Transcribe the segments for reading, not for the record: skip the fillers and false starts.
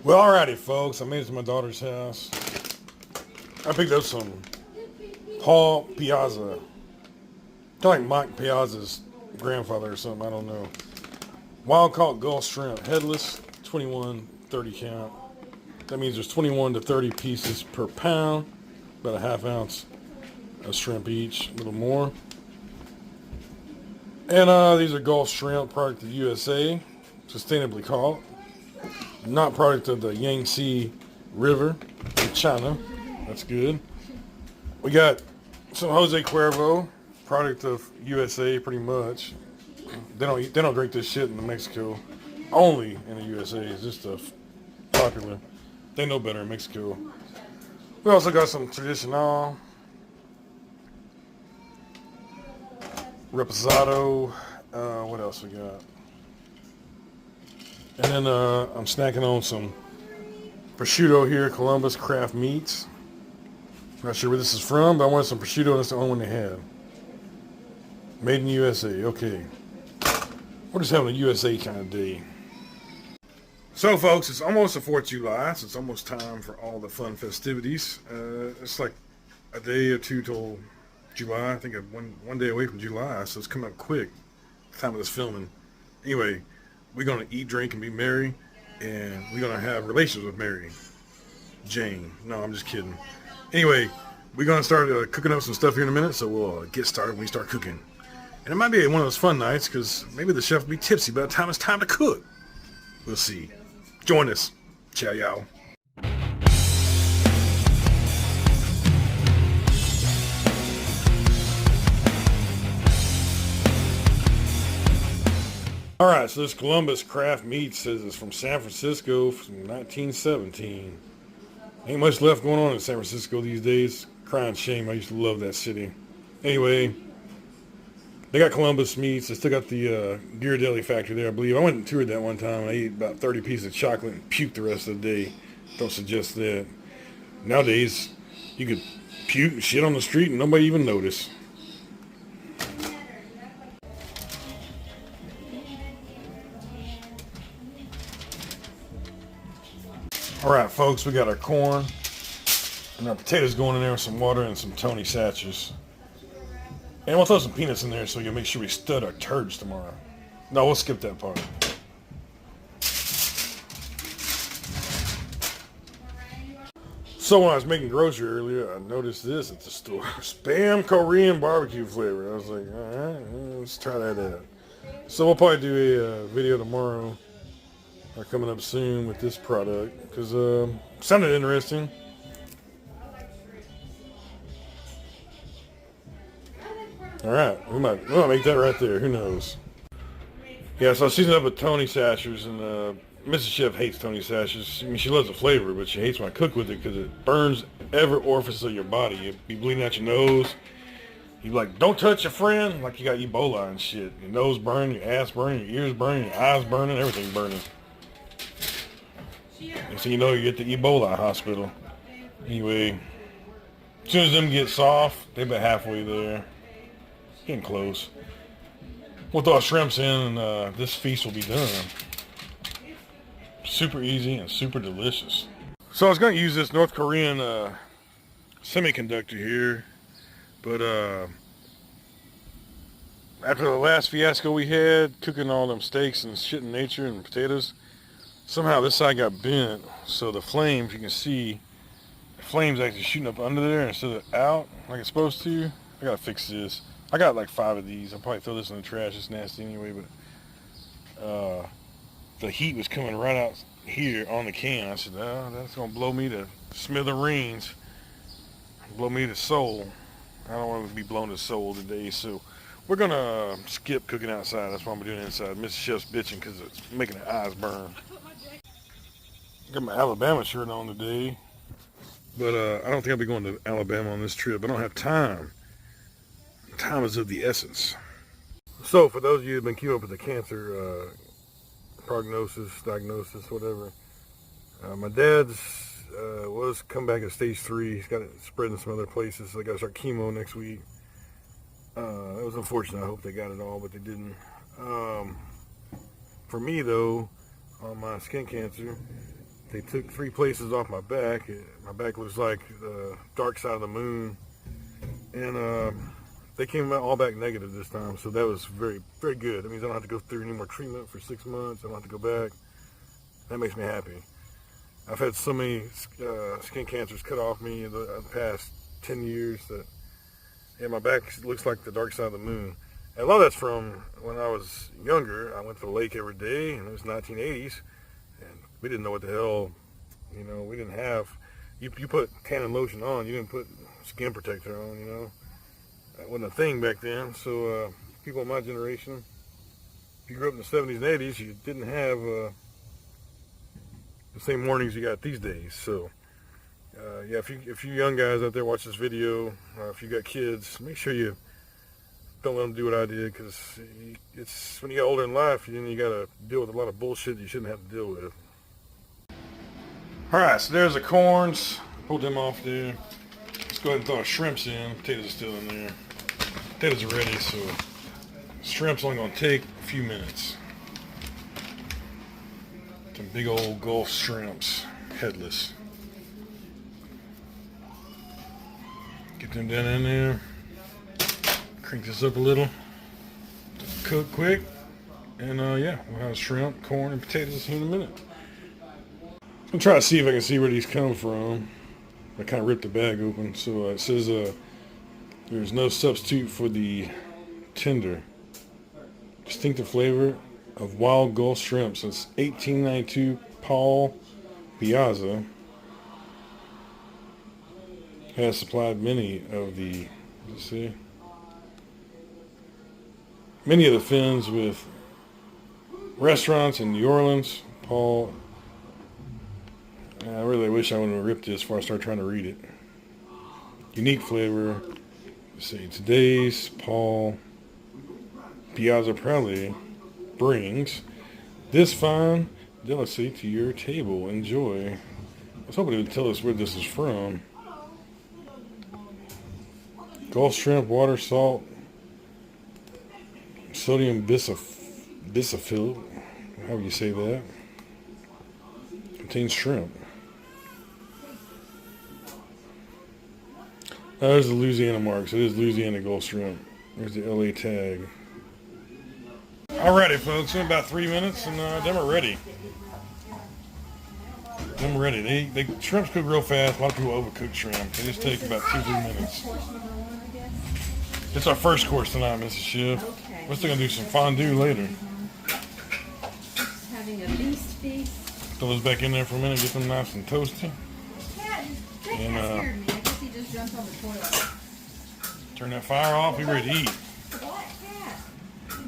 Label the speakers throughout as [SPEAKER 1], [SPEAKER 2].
[SPEAKER 1] Well, alrighty, folks. I made it to my daughter's house. I picked up some Paul Piazza. Kind of like Mike Piazza's grandfather or something. I don't know. Wild caught Gulf shrimp, headless, 21, 30 count. That means there's 21 to 30 pieces per pound. About a half ounce of shrimp each, a little more. And these are Gulf shrimp, product of the USA, sustainably caught. Not product of the Yangtze River in China. That's good. We got some Jose Cuervo, product of USA, pretty much. They don't drink this shit in Mexico. Only in the USA. It's just popular. They know better in Mexico. We also got some traditional reposado. What else we got? And then I'm snacking on some prosciutto here, Columbus Craft Meats. Not sure where this is from, but I wanted some prosciutto, and that's the only one they had. Made in the USA, okay. We're just having a USA kind of day. So, folks, it's almost the 4th of July, so it's almost time for all the fun festivities. It's like a day or two till July. I think I'm one day away from July, so it's coming up quick. The time of this filming. Anyway, we're going to eat, drink, and be merry, and we're going to have relations with Mary Jane. No, I'm just kidding. Anyway, we're going to start cooking up some stuff here in a minute, so we'll get started when we start cooking. And it might be one of those fun nights, because maybe the chef will be tipsy by the time it's time to cook. We'll see. Join us. Ciao, y'all. Alright, so this Columbus Craft Meat says it's from San Francisco from 1917. Ain't much left going on in San Francisco these days. Crying shame, I used to love that city. Anyway, they got Columbus meats. They still got the Ghirardelli factory there, I believe. I went and toured that one time, and I ate about 30 pieces of chocolate and puked the rest of the day. Don't suggest that. Nowadays, you could puke and shit on the street and nobody even notice. Alright, folks, we got our corn and our potatoes going in there with some water and some Tony Satchers. And we'll throw some peanuts in there so we can make sure we stud our turds tomorrow. No, we'll skip that part. So when I was making grocery earlier, I noticed this at the store. Spam Korean barbecue flavor. I was like, alright, let's try that out. So we'll probably do a video tomorrow. Are coming up soon with this product because sounded interesting. All right, we might make that right there. Who knows? Yeah, so I seasoned up with Tony Satchers, and Mrs. Chef hates Tony Satchers. I mean, she loves the flavor, but she hates when I cook with it because it burns every orifice of your body. You be bleeding out your nose. You like, don't touch your friend, like you got Ebola and shit. Your nose burning, your ass burning, your ears burning, your eyes burning, everything burning. And so you know you get the Ebola hospital. Anyway, as soon as them get soft, they're about halfway there. Getting close. We'll throw our shrimps in and this feast will be done. Super easy and super delicious. So I was going to use this North Korean semiconductor here. But after the last fiasco we had, cooking all them steaks and shit in nature and potatoes, somehow this side got bent, so the flames, you can see, the flames actually shooting up under there instead of out like it's supposed to. I gotta fix this. I got like 5 of these. I'll probably throw this in the trash. It's nasty anyway, but the heat was coming right out here on the can. I said, oh, that's gonna blow me to smithereens. Blow me to soul. I don't want to be blown to soul today, so we're gonna skip cooking outside. That's what I'm doing inside. Mrs. Chef's bitching because it's making her eyes burn. Got my Alabama shirt on today, but I don't think I'll be going to Alabama on this trip. I don't have time. Time is of the essence. So for those of you who've been keeping up with the cancer prognosis, diagnosis, whatever, my dad's was come back at stage 3. He's got it spread in some other places, so they got to start chemo next week. It was unfortunate. I hope they got it all, but they didn't. For me though, on my skin cancer, They took 3 places off my back. My back looks like the dark side of the moon. And they came out all back negative this time, so that was very, very good. That means I don't have to go through any more treatment for 6 months. I don't have to go back. That makes me happy. I've had so many skin cancers cut off me in the past 10 years that, yeah, my back looks like the dark side of the moon. And a lot of that's from when I was younger. I went to the lake every day, and it was 1980s, and we didn't know what the hell, you know, we didn't have, you put tanning lotion on, you didn't put skin protector on, you know. That wasn't a thing back then. So people of my generation, if you grew up in the 70s and 80s, you didn't have the same warnings you got these days. So yeah, if you young guys out there watch this video, if you got kids, make sure you don't let them do what I did, because it's when you get older in life, you got to deal with a lot of bullshit you shouldn't have to deal with. All right, so there's the corns. Pulled them off there. Let's go ahead and throw our shrimps in. Potatoes are still in there. Potatoes are ready, so shrimp's only gonna take a few minutes. Some big old Gulf shrimps, headless. Get them down in there. Crank this up a little. Cook quick. And yeah, we'll have shrimp, corn, and potatoes here in a minute. I'm gonna try to see if I can see where these come from. I kind of ripped the bag open. So it says there's no substitute for the tender, distinctive flavor of wild Gulf shrimp since 1892. Paul Piazza has supplied many of the, let's see, many of the fins with restaurants in New Orleans. Paul, I really wish I wouldn't have ripped this before I started trying to read it. Unique flavor. Let's see, today's Paul Piazza proudly brings this fine delicacy to your table. Enjoy. I was hoping it would tell us where this is from. Gulf shrimp, water, salt, sodium bisaphil, however you say that. Contains shrimp. There's the Louisiana mark, so it is Louisiana Gulf shrimp. There's the LA tag. Alrighty, folks, in about 3 minutes, and them are ready. Them are ready. They shrimps cook real fast. A lot of people overcook shrimp. They just take about 2-3 minutes. It's our first course tonight, Mrs. Schiff. Okay. We're still gonna do some fondue later.
[SPEAKER 2] Having a feast.
[SPEAKER 1] Throw those back in there for a minute, get them nice and toasty.
[SPEAKER 2] Cat scared me. I guess he just jumped on the toilet.
[SPEAKER 1] Turn that fire off. Be ready to eat.
[SPEAKER 2] What cat?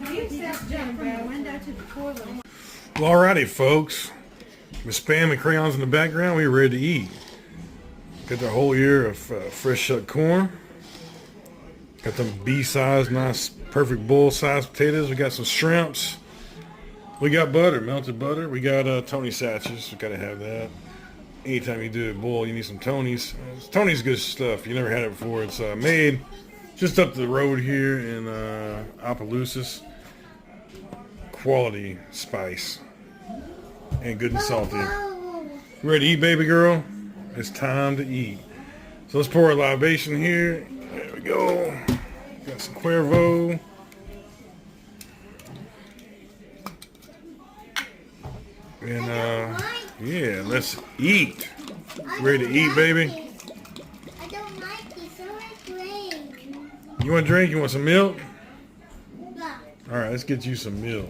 [SPEAKER 2] He just jumped from the window to the toilet.
[SPEAKER 1] Well, alrighty, folks. With Spam and crayons in the background, we're ready to eat. Got the whole ear of fresh shucked corn. Got them B-sized, nice, perfect bowl-sized potatoes. We got some shrimps. We got butter, melted butter. We got Tony Satches. We gotta have that. Anytime you do a bowl, you need some Tony's. Tony's good stuff. You never had it before. It's made just up the road here in Opelousas. Quality spice and good and salty. You ready to eat, baby girl? It's time to eat. So let's pour a libation here. There we go. Got some Cuervo. And yeah, let's eat. Ready to eat, baby?
[SPEAKER 3] I don't like it, so I drink.
[SPEAKER 1] You want a drink? You want some milk?
[SPEAKER 3] Yeah.
[SPEAKER 1] All right, let's get you some milk.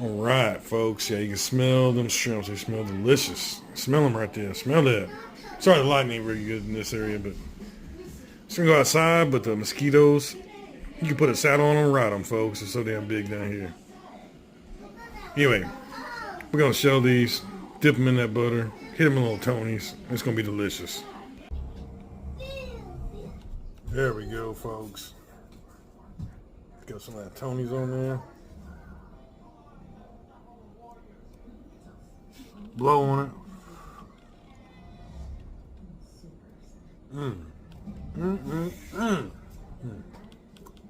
[SPEAKER 1] All right, folks. Yeah, you can smell them shrimps. They smell delicious. Smell them right there. Smell that. Sorry, the lighting ain't really good in this area, but it's gonna go outside. But the mosquitoes, you can put a saddle on them, ride them, folks. It's so damn big down here. Anyway, we're gonna shell these, dip them in that butter, hit them in little Tonys. It's gonna be delicious. There we go, folks. Got some of that Tonys on there. Blow on it.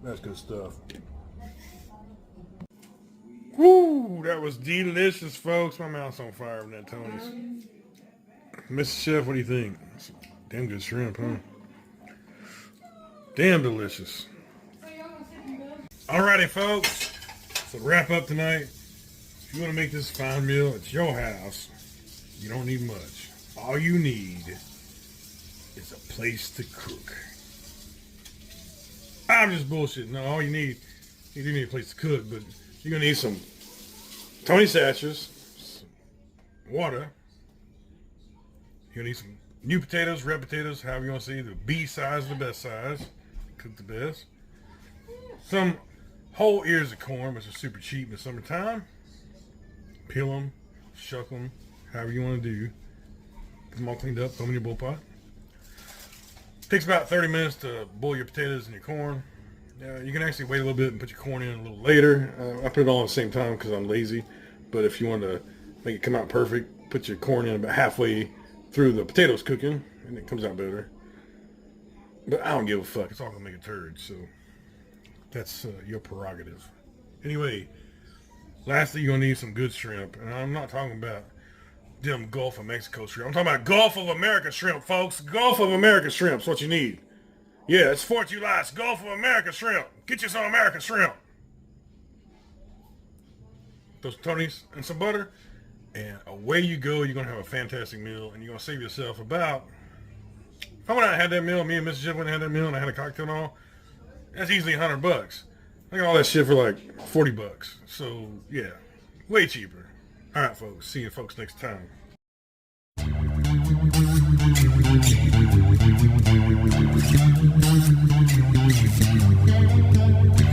[SPEAKER 1] That's good stuff. Woo, that was delicious, folks. My mouth's on fire from that Tony's. Mr. Chef, what do you think? Damn good shrimp, huh? Damn delicious. Alrighty, folks. So wrap up tonight. If you want to make this fine meal at your house, you don't need much. All you need is a place to cook. I'm just bullshitting. No, all you do need a place to cook, but you're going to need some Tony Satchers, some water. You're going to need some new potatoes, red potatoes, however you want to see. The B size, the best size. Cook the best. Some whole ears of corn, which are super cheap in the summertime. Peel them, shuck them, however you want to do. Get them all cleaned up, throw them in your bowl pot. Takes about 30 minutes to boil your potatoes and your corn. You can actually wait a little bit and put your corn in a little later. I put it all at the same time because I'm lazy. But if you want to make it come out perfect, put your corn in about halfway through the potatoes cooking, and it comes out better. But I don't give a fuck. It's all going to make a turd, so that's your prerogative. Anyway, lastly, you're going to need some good shrimp. And I'm not talking about them Gulf of Mexico shrimp. I'm talking about Gulf of America shrimp, folks. Gulf of America shrimp's what you need. Yeah, it's 4th of July. It's Gulf of America shrimp. Get you some American shrimp. Those Tonys and some butter. And away you go. You're going to have a fantastic meal. And you're going to save yourself about... If I went out and had that meal, me and Mrs. Jeff went and had that meal, and I had a cocktail and all, that's easily $100. I got all that shit for like $40. So, yeah. Way cheaper. All right, folks. See you folks next time.
[SPEAKER 4] Thank you.